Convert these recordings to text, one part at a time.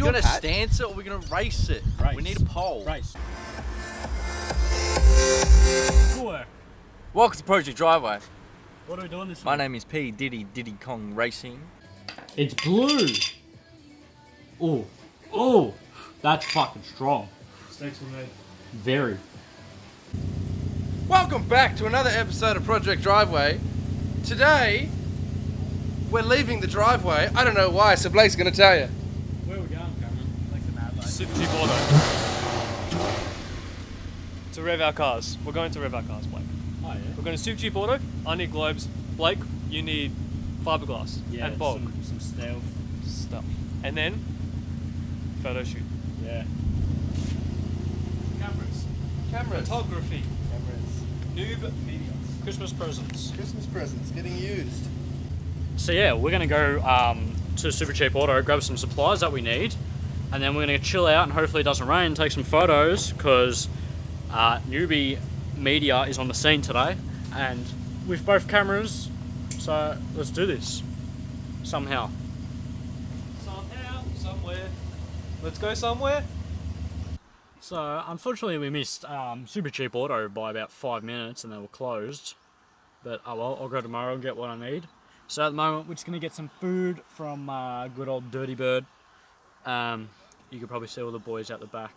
we going to Pat? stance it or are we going to race it? Race. We need a pole. Race. Good work. Welcome to Project Driveway. What are we doing this week? My name is P. Diddy Kong Racing. It's blue. Oh, oh, that's fucking strong. Steaks were made. Very. Welcome back to another episode of Project Driveway. Today, we're leaving the driveway. I don't know why, so Blake's going to tell you. Where are we going, Cameron? Like the Mad Lake. Super cheap auto. To rev our cars. We're going to rev our cars, Blake. Oh yeah. We're going to Super Cheap Auto. I need globes. Blake, you need fiberglass Yeah. and bulk Some stealth stuff. And then photo shoot. Yeah. Cameras. Photography. Newb Media. Christmas presents. Christmas presents getting used. So yeah, we're gonna go to Super Cheap Auto, grab some supplies that we need, and then we're gonna chill out and hopefully it doesn't rain, take some photos, because Newb Media is on the scene today, and with both cameras, so let's do this. Somehow. Somehow, somewhere. Let's go somewhere. So unfortunately we missed Super Cheap Auto by about 5 minutes and they were closed. But oh well, I'll go tomorrow and get what I need. So at the moment we're just going to get some food from good old Dirty Bird. You could probably see all the boys out the back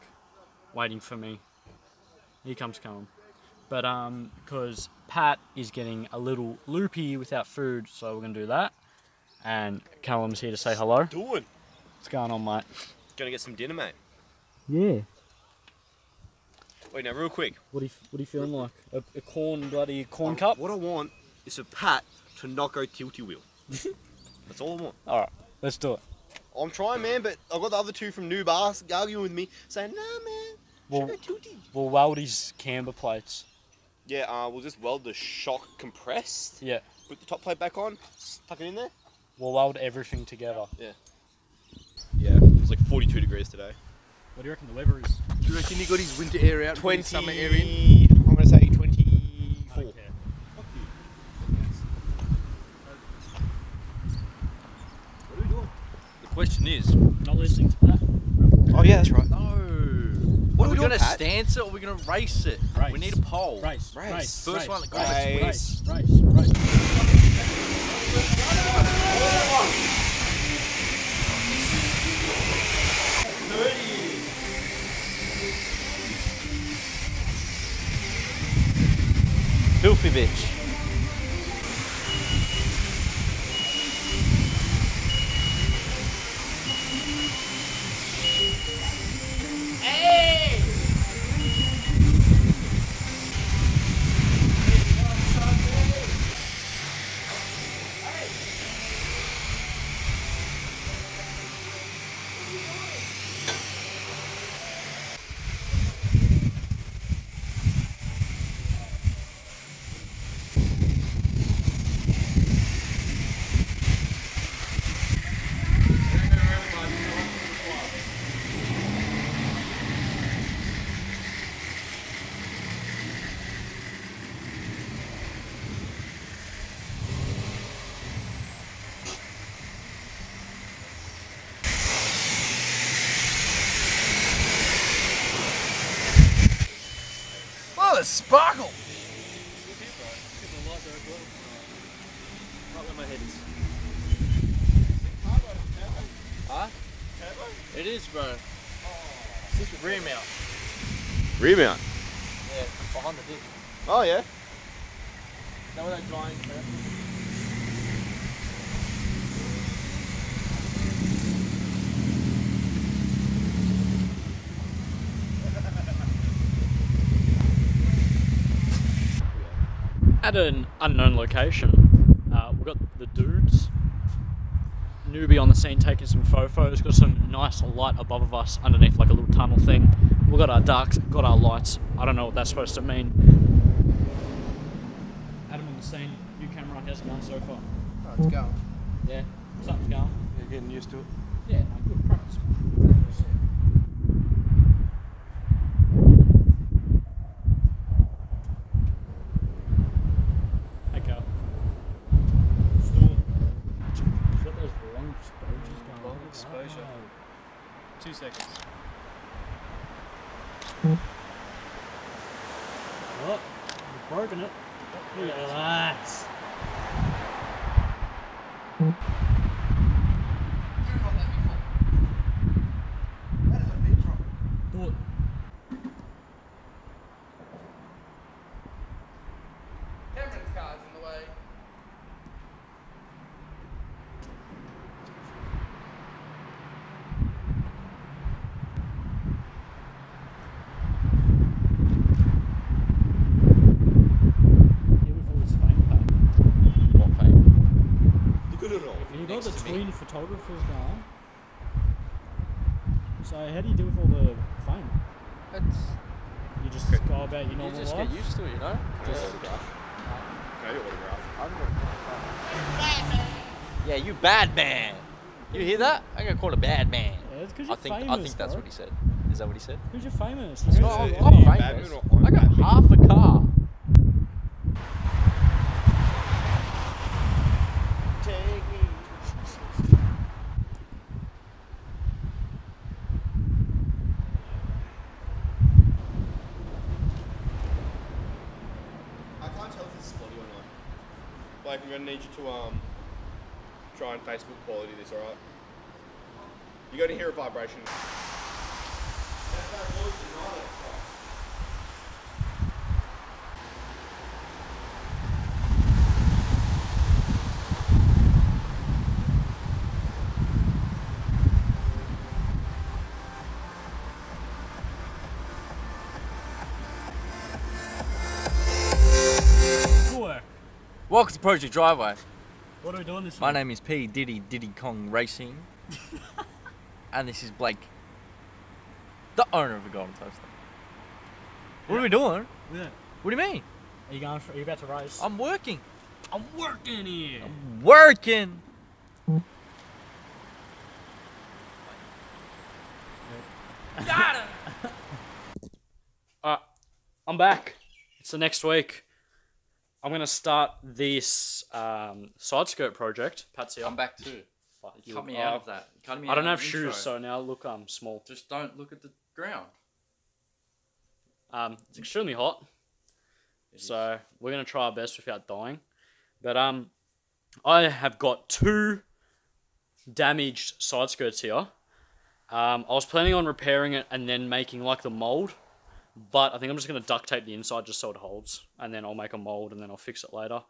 waiting for me. Here comes Callum. But because Pat is getting a little loopy without food, so we're going to do that. And Callum's here to say hello. Doing. What's going on, mate? Gonna get some dinner, mate. Yeah. Wait, now, real quick. What are you feeling like? A bloody corn cup? What I want is for Pat to not go tilty wheel. That's all I want. Alright, let's do it. I'm trying, man, but I've got the other two from Newb arguing with me, saying, nah, man, should go tilty. We'll weld his camber plates. Yeah, we'll just weld the shock compressed. Yeah. Put the top plate back on, tuck it in there. We'll weld everything together. Yeah. Yeah, it's like 42 degrees today. What do you reckon the weather is? Do you reckon he got his winter air out? 20, Summer air in? I'm going to say 24. Okay. What are we doing? The question is... Not listening to that. Oh, yeah, that's right. No. What are we doing, going to Pat? stance it or are we going to race it? Race. We need a pole. Race. First one that goes. Race. Filthy bitch. Oh, the sparkle! Huh? It is, bro. It's just rear mount. Rear mount. Yeah, behind the dick. Oh, yeah. Is that where that drying At an unknown location, we've got the dudes. Newbie on the scene taking some photos. Got some nice light above us underneath like a little tunnel thing. We've got our ducks, got our lights. I don't know what that's supposed to mean. Adam on the scene. New camera, how's it going so far? Oh, it's going. Yeah, something's going. You're getting used to it. Yeah, no, good practice. Hey, Cal. Storm. Got those long exposures going on. Long exposure. 2 seconds. Oh, you've broken it. Look at that. That is a big drop. Do it. Cameron's car's in the way. Here with all this fame pack. What fame? You got it all. You got Next the to me. twin photographers going. So how do you deal with all the fame? It's, You just go about your you normal just life? get used to it, you know? Can I autograph? Can I get autograph? Yeah, you bad man. You hear that? I'm gonna call it a bad man. Yeah, it's because I you're think famous, that's bro. what he said. Is that what he said? Because you're famous. It's Look not, at I'm you. not you bad famous. man or I got bad man? half a car. Take me. I can't tell if this is spotty or not. Blake, I'm gonna need you to try and Facebook quality this, alright? You're gonna hear a vibration. Good work. Welcome to Project Driveway. What are we doing this My week? name is P. Diddy Kong Racing. And this is Blake, the owner of the Golden Toaster. What are we doing? Yeah. What do you mean? Are you going? Are you about to race? I'm working. I'm working here. Working. Got him. I'm back. It's the next week. I'm gonna start this side skirt project. Patsy, I'm back too. Fuck You you. cut me out of that. You cut me I out don't of have the shoes, intro. so now look, I'm small. Just don't look at the ground. It's extremely hot, It so we're gonna try our best without dying. But I have got 2 damaged side skirts here. I was planning on repairing it and then making like the mold, but I think I'm just gonna duct tape the inside just so it holds, and then I'll make a mold and then I'll fix it later.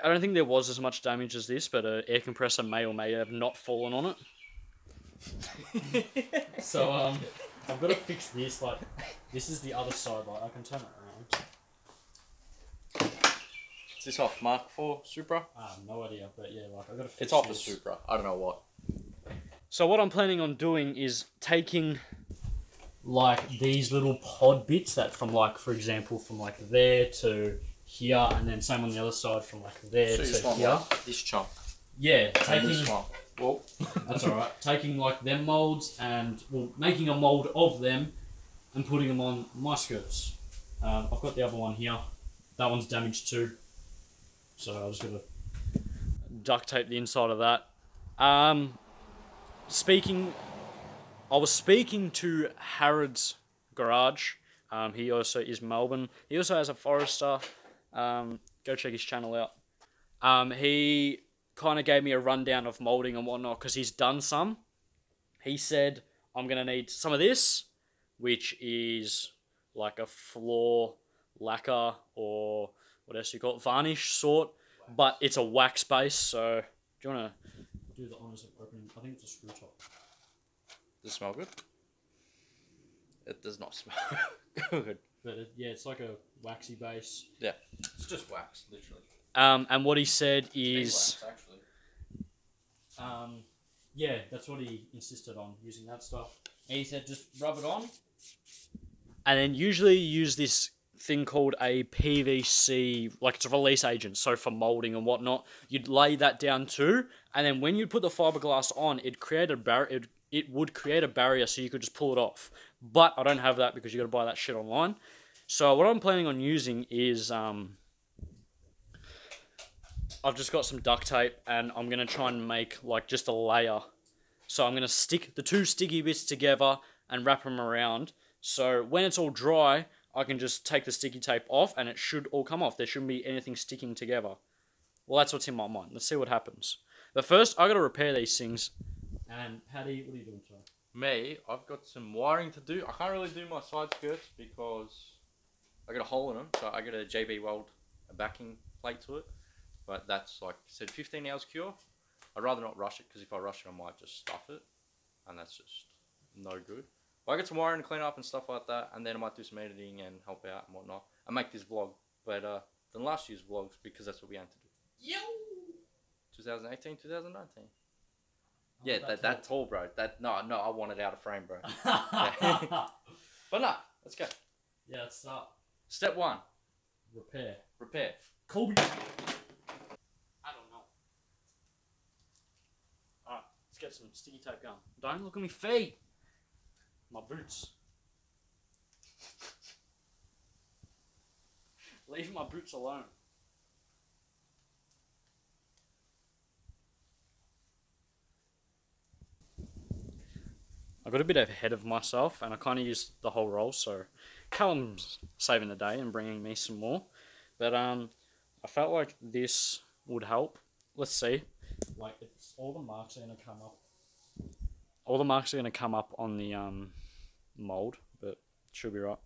I don't think there was as much damage as this, but an air compressor may or may have not fallen on it. So I've got to fix this. Like, this is the other side. Like, I can turn it around. Is this off Mark IV Supra? I have no idea, but yeah, like I got to fix It's off the this. Supra. I don't know what. So what I'm planning on doing is taking like these little pod bits that from like, for example, from like there to here, and then same on the other side from like there So you to just want here. like this chunk. Yeah, And taking this one. Well, that's all right. Taking like them molds and making a mold of them and putting them on my skirts. I've got the other one here. That one's damaged too, so I was gonna duct tape the inside of that. I was speaking to Harrod's garage. He also is Melbourne. He also has a Forester. Go check his channel out. He kind of gave me a rundown of molding and whatnot because he's done some. He said, I'm going to need some of this, which is like a floor lacquer or what else you call it, varnish sort, but it's a wax base. So do you want to do the honors of opening? I think it's a screw top. does it smell good? It does not smell good. But yeah, it's like a waxy base. Yeah, it's just wax, literally. And what he said is, Wax, actually. yeah, that's what he insisted on, using that stuff. And he said just rub it on. And then usually you use this thing called a PVC, like it's a release agent, so for molding and whatnot. You'd lay that down too, and then when you put the fiberglass on, it would create a barrier so you could just pull it off. But I don't have that because you got to buy that shit online. So what I'm planning on using is I've just got some duct tape and I'm going to try and make like just a layer So I'm going to stick the two sticky bits together and wrap them around. So when it's all dry, I can just take the sticky tape off and it should all come off. There shouldn't be anything sticking together. Well, that's what's in my mind. Let's see what happens. But first, I got to repair these things. And Paddy, what are you doing today? Me, I've got some wiring to do. I can't really do my side skirts because I got a hole in them. So I got a JB weld a backing plate to it. But that's like I said, 15 hours cure. I'd rather not rush it because if I rush it, I might just stuff it. And that's just no good. But I got some wiring to clean up and stuff like that. And then I might do some editing and help out and whatnot. I make this vlog better than last year's vlogs because that's what we aim to do. Yo! 2018, 2019. Yeah, that tall, bro. No, I want it out of frame, bro. Yeah. But no, let's go. Yeah, let's start. Step 1. Repair. Colby. I don't know. Alright, let's get some sticky tape going. Don't look at my feet. My boots. Leave my boots alone. I got a bit ahead of myself and I kind of used the whole roll, so Callum's saving the day and bringing me some more. But I felt like this would help. Let's see. Like, it's, all the marks are going to come up. All the marks are going to come up on the mold, but it should be right.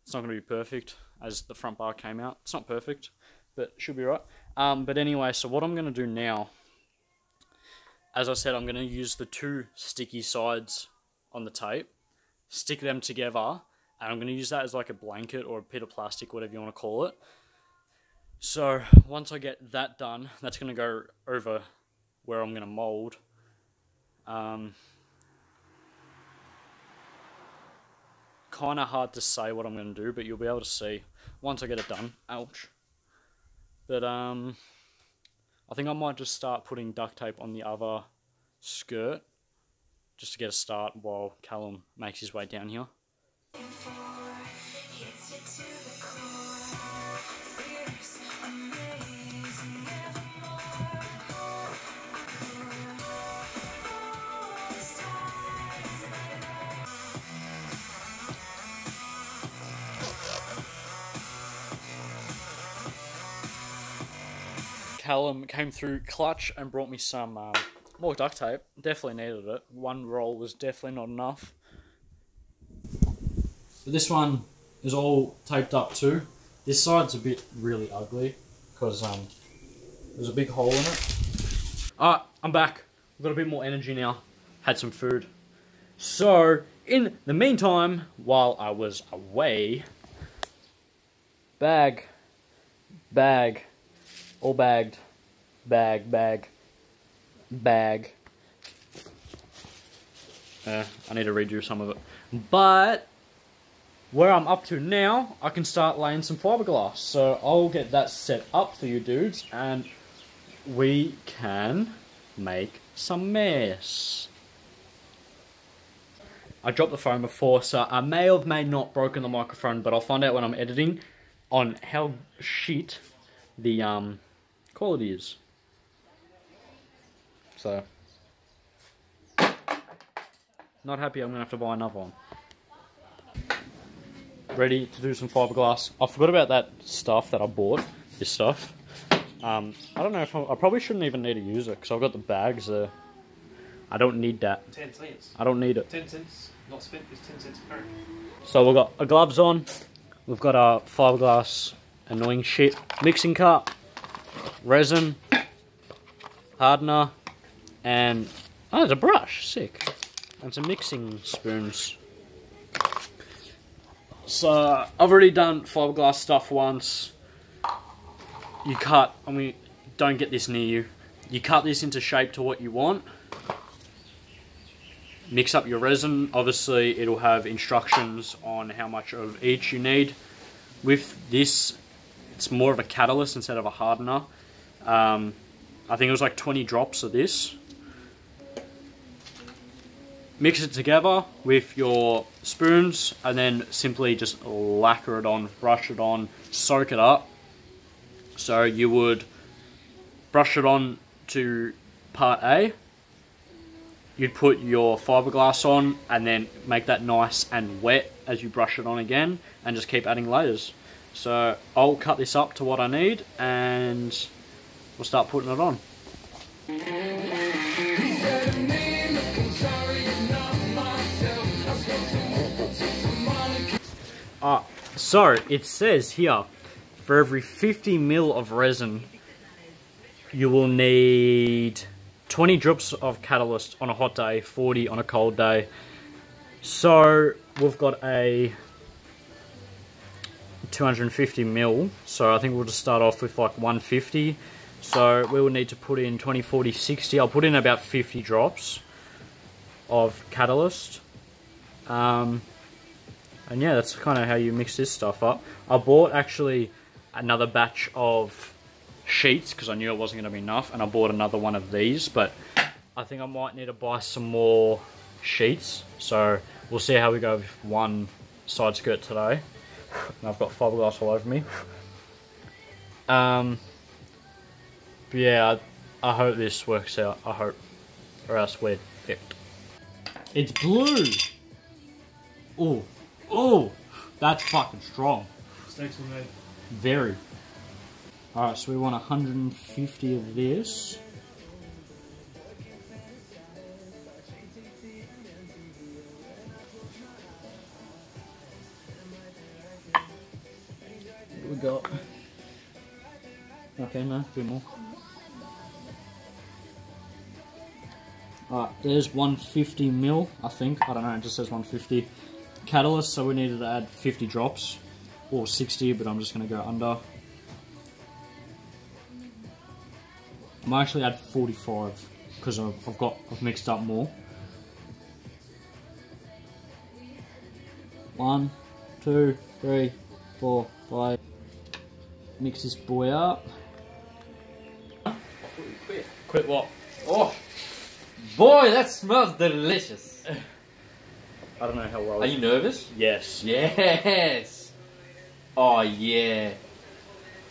It's not going to be perfect as the front bar came out. It's not perfect, but it should be right. But anyway, so what I'm going to do now, as I said, I'm going to use the two sticky sides on the tape, stick them together, and I'm going to use that as like a blanket or a bit of plastic, whatever you want to call it. So once I get that done, that's going to go over where I'm going to mold. Kind of hard to say what I'm going to do, but you'll be able to see once I get it done. Ouch. But I think I might just start putting duct tape on the other skirt just to get a start while Callum makes his way down here. Callum came through clutch and brought me some more duct tape. Definitely needed it. One roll was definitely not enough. But this one is all taped up too. This side's a bit really ugly because there's a big hole in it. Alright, I'm back. I've got a bit more energy now. Had some food. So, in the meantime, while I was away, all bagged. Bag. I need to redo some of it. But where I'm up to now, I can start laying some fiberglass. So I'll get that set up for you dudes and we can make some mess. I dropped the phone before, so I may or may not broken the microphone, but I'll find out when I'm editing on how shit the quality is. So, not happy. I'm gonna have to buy another one. Ready to do some fiberglass. I forgot about that stuff that I bought. This stuff. I don't know if I probably shouldn't even need to use it because I've got the bags there. I don't need that. 10 cents. I don't need it. 10 cents. Not spent is 10 cents a pair. So we've got our gloves on. We've got our fiberglass annoying shit mixing cup, resin, hardener, and oh, there's a brush. Sick. And some mixing spoons. So I've already done fiberglass stuff once. You cut, don't get this near you. You cut this into shape to what you want. Mix up your resin. Obviously, it'll have instructions on how much of each you need. With this, it's more of a catalyst instead of a hardener. I think it was like 20 drops of this. Mix it together with your spoons and then simply just lacquer it on, brush it on, soak it up. So you would brush it on to part A, you'd put your fiberglass on and then make that nice and wet as you brush it on again, and just keep adding layers. So I'll cut this up to what I need and we'll start putting it on. So it says here, for every 50 ml of resin, you will need 20 drips of catalyst on a hot day, 40 on a cold day. So we've got a 250 ml, so I think we'll just start off with like 150. So we will need to put in 20, 40, 60. I'll put in about 50 drops of catalyst. And yeah, that's kind of how you mix this stuff up. I bought actually another batch of sheets because I knew it wasn't going to be enough, and I bought another one of these, but I think I might need to buy some more sheets. So we'll see how we go with one side skirt today. And I've got fiberglass all over me. But yeah, I hope this works out. I hope, or else we're fucked. It's blue. Oh, oh, that's fucking strong. Snakes were made. Very. Alright, so we want 150 of this. What we got? Okay, no, a bit more. Alright, there's 150 mil, I think. I don't know, it just says 150. Catalyst, so we needed to add 50 drops. Or 60, but I'm just going to go under. I might actually add 45 because I've mixed up more. 1, 2, 3, 4, 5. Mix this boy up. Quit what? Oh, boy, that smells delicious. I don't know how well. Are you nervous? Yes. Yes. Oh yeah.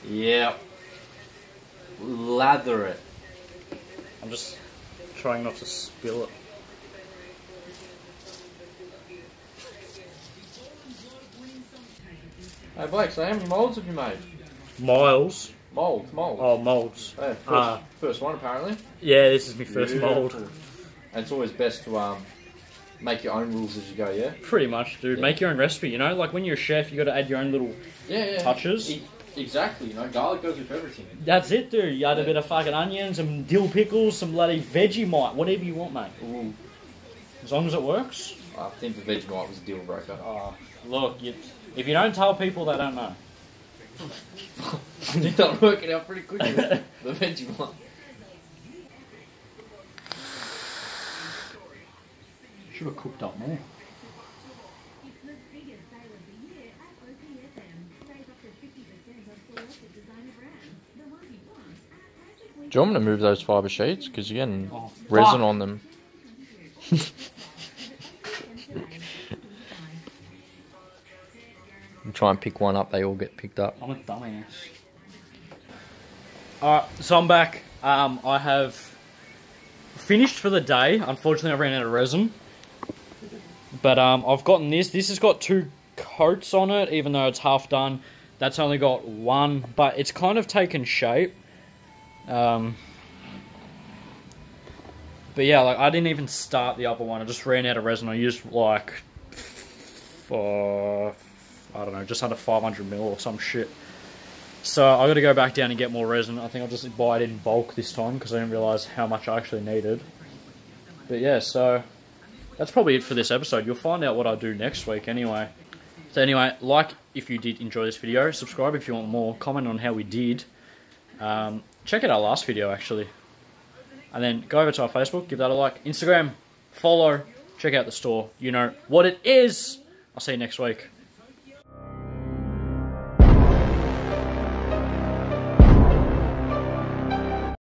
Yep. Lather it. I'm just trying not to spill it. Hey Blake, so how many moulds have you made? Miles. Molds. Oh, molds. Yeah, first one apparently. Yeah, this is my first mold. And it's always best to make your own rules as you go, yeah? Pretty much, dude. Yeah. Make your own recipe, you know? Like when you're a chef, you got to add your own little touches. Exactly, you know, garlic goes with everything. That's it, dude. You add a bit of fucking onions, some dill pickles, some bloody Vegemite, whatever you want, mate. Ooh. As long as it works. I think the Vegemite was a deal breaker. Oh, look, if you don't tell people, they don't know. I think that worked it out pretty quickly. The Vegemite. Should have cooked up more. Do you want me to move those fibre sheets? Because you're getting resin on them. Try and pick one up, they all get picked up. I'm a dumbass. Alright, so I'm back. I have finished for the day. Unfortunately, I ran out of resin. But I've gotten this. This has got 2 coats on it, even though it's half done. That's only got 1, but it's kind of taken shape. But yeah, like I didn't even start the other one. I just ran out of resin. I used like, I don't know, just under 500 mil or some shit. So I got to go back down and get more resin. I think I'll just buy it in bulk this time because I didn't realise how much I actually needed. But yeah, so that's probably it for this episode. You'll find out what I do next week anyway. So anyway, like if you did enjoy this video, subscribe if you want more, comment on how we did. Check out our last video actually. And then go over to our Facebook, give that a like. Instagram, follow, check out the store. You know what it is. I'll see you next week.